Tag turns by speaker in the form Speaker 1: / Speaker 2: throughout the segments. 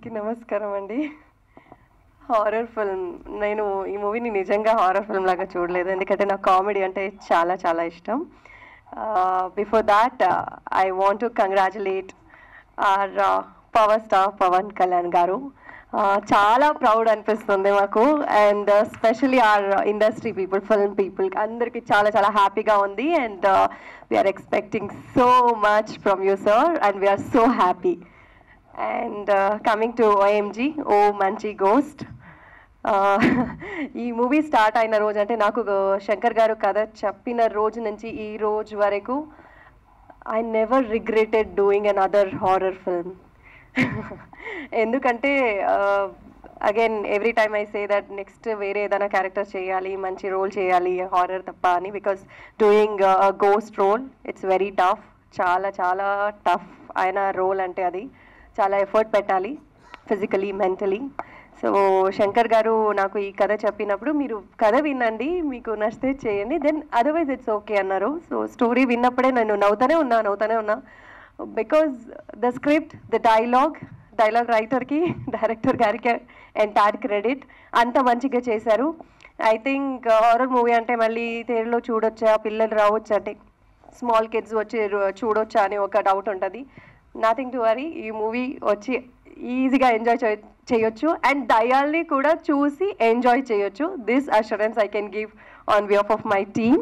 Speaker 1: అందరికీ నమస్కారం అండి. హారర్ ఫిల్మ్, నేను ఈ మూవీని నిజంగా హారర్ ఫిల్మ్ లాగా చూడలేదు, ఎందుకంటే నాకు కామెడీ అంటే చాలా చాలా ఇష్టం. Before that I want to congratulate our power star Pawan Kalyan గారు. చాలా ప్రౌడ్ అనిపిస్తుంది మాకు, and specially our industry people, film people అందరికీ చాలా చాలా హ్యాపీగా ఉంది. And we are expecting so much from you sir, and we are so happy. And coming to OMG, ఓ మంచి గోస్ట్, ఈ మూవీ స్టార్ట్ అయిన రోజు, అంటే నాకు శంకర్ గారు కథ చెప్పిన రోజు నుంచి ఈ రోజు వరకు I never regretted doing another horror film. ఎందుకంటే again every time I say that next వేరే ఏదైనా క్యారెక్టర్ చేయాలి, మంచి రోల్ చేయాలి హారర్ తప్ప అని, because doing ghost role it's very tough, చాలా చాలా టఫ్ అయిన రోల్. అంటే అది చాలా ఎఫర్ట్ పెట్టాలి ఫిజికలీ, మెంటలీ. సో శంకర్ గారు నాకు ఈ కథ చెప్పినప్పుడు, మీరు కథ వినండి, మీకు నచ్చితే చేయండి, దెన్ అదర్వైజ్ ఇట్స్ ఓకే అన్నారు. సో స్టోరీ విన్నప్పుడే నేను నవ్వుతూనే ఉన్నా, because the script, the dialogue రైటర్కి, డైరెక్టర్ గారికి ఎంటైర్ క్రెడిట్. అంత మంచిగా చేశారు. ఐ థింక్ హారర్ మూవీ అంటే మళ్ళీ థియేటర్లో చూడొచ్చా, పిల్లలు రావచ్చా, అంటే స్మాల్ కిడ్స్ వచ్చి చూడొచ్చా అని ఒక డౌట్ ఉంటుంది. నథింగ్ టు వరీ, ఈ మూవీ వచ్చి ఈజీగా ఎంజాయ్ చేయొచ్చు, అండ్ దయాల్ని కూడా చూసి ఎంజాయ్ చేయొచ్చు. This assurance I can give on behalf of my team.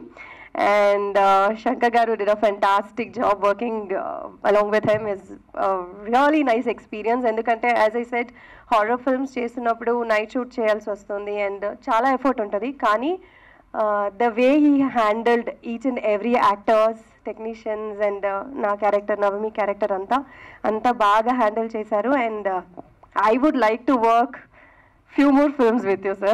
Speaker 1: And Shankar Garu did a fantastic job working along with him. Is a really nice experience. Endukante as I said, horror films చేస్తున్నప్పుడు night shoot చేయాల్సి వస్తుంది and చాలా effort ఉంటుంది. కానీ the way he handled each and every actors, technicians and నా character, Navami character అంతా బాగా handle చేశారు. And I would like to work few more films with you sir.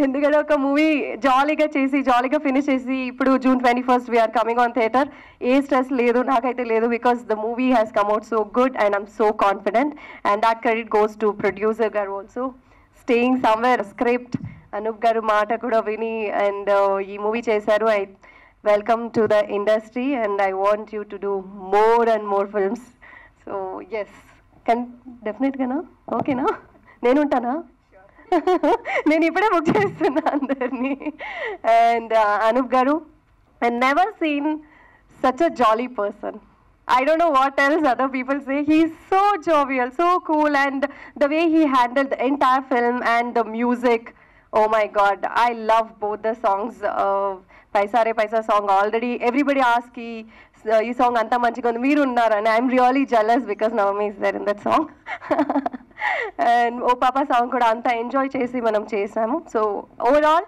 Speaker 1: ఎందుకంటే ఒక మూవీ జాలీగా చేసి జాలీగా ఫినిష్ చేసి, ఇప్పుడు June 21st we are coming on theatre, ఏ స్ట్రెస్ లేదు, నాకైతే లేదు, because the movie has come out so good and I'm so confident. And that credit goes to producer గారు also, staying somewhere, script Anup garu మాట కూడా విని అండ్ ఈ మూవీ చేశారు. I welcome to the industry and I want you to do more and more films. So yes, డెఫినెట్గానా, ఓకేనా, నేను ఉంటానా, నేను ఇప్పుడే బుక్ చేస్తున్నా అందరినీ. అండ్ అనూప్ గారు, I never seen such a jolly person. I don't know what else other people say. He's so jovial, so cool, and the way he handled the entire film and the music, oh my god, I love both the songs. Paisa Re Paisa song, already everybody asked ee song anta manchiga undi, meer unnara, and I'm really jealous because Navami is there in that song. And O Papa song kuda anta enjoy chesi manam chesamu. So overall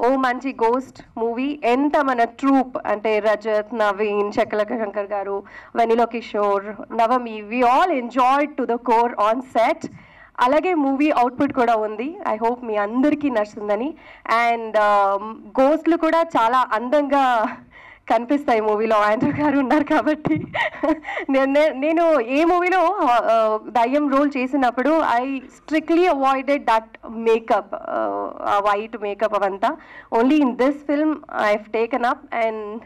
Speaker 1: ఓ మంచి ghost movie ఎంత మన troupe అంటే రజత్, నవీన్, చక్రలక Shankar garu, Vennela Kishore, Navami, we all enjoyed to the core on set. అలాగే movie output కూడా ఉంది. I hope మీ అందరికీ నచ్చుతుందని. అండ్ గోస్ట్లు కూడా చాలా అందంగా కనిపిస్తాయి మూవీలో, ఆండ్రూ గారు ఉన్నారు కాబట్టి. నేను ఏ మూవీలో దయ్యం రోల్ చేసినప్పుడు I strictly avoided that makeup, white makeup అవంతా. Only in this film I have taken up, and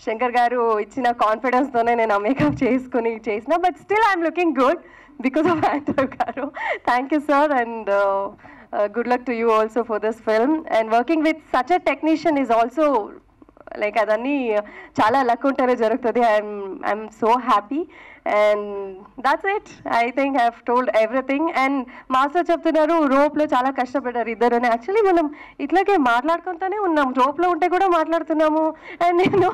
Speaker 1: Shankar garu ఇచ్చిన కాన్ఫిడెన్స్తోనే నేను ఆ మేకప్ చేసుకుని చేసిన, but still I'm looking good because of Andrew Garu. Thank you sir, and good luck to you also for this film. And working with such a technician is also like అదన్నీ చాలా luck ఉంటేనే జరుగుతుంది. I'm so happy and that's it. I think I have told everything. And master చెప్తున్నారు రోప్లో చాలా కష్టపడ్డారు ఇద్దరు అని. Actually మనం ఇట్లాగే మాట్లాడుకుంటూనే ఉన్నాం, రోప్లో ఉంటే కూడా మాట్లాడుతున్నాము, అండ్ నేను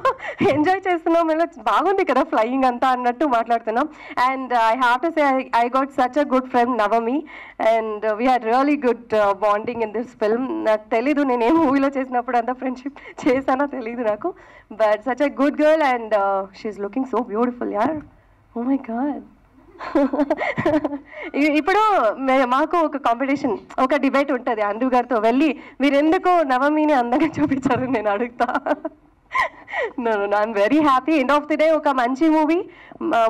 Speaker 1: ఎంజాయ్ చేస్తున్నాం, ఇలా బాగుంది కదా ఫ్లయింగ్ అంతా అన్నట్టు మాట్లాడుతున్నాం. And I have to say I got such a good friend Navami, and we had really good bonding in this film. నాకు తెలీదు నేను ఏ మూవీలో చేసినప్పుడు అంత ఫ్రెండ్షిప్ చేశానో తెలీదు నాకు, but such a good girl and she is looking so beautiful యార్. Oh my god. ఇప్పుడు మాకు ఒక కాంపిటీషన్, ఒక డిబేట్ ఉంటుంది ఆండ్రూ గారితో, వెళ్ళి మీరు ఎందుకు నవమిని అందంగా చూపించారు నేను అడుగుతా. No I am very happy. End of the day ఒక మంచి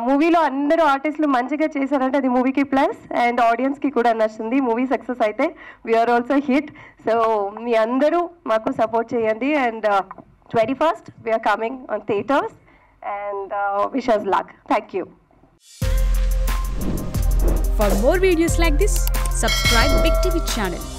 Speaker 1: మూవీలో అందరూ ఆర్టిస్టులు మంచిగా చేశారంటే అది మూవీకి ప్లస్, అండ్ ఆడియన్స్కి కూడా నచ్చింది. మూవీ సక్సెస్ అయితే వీఆర్ ఆల్సో హిట్. సో మీ అందరూ మాకు సపోర్ట్ చేయండి. And 21st we are coming on theatres, and wish us luck. Thank you.
Speaker 2: For more videos like this, subscribe Big TV channel.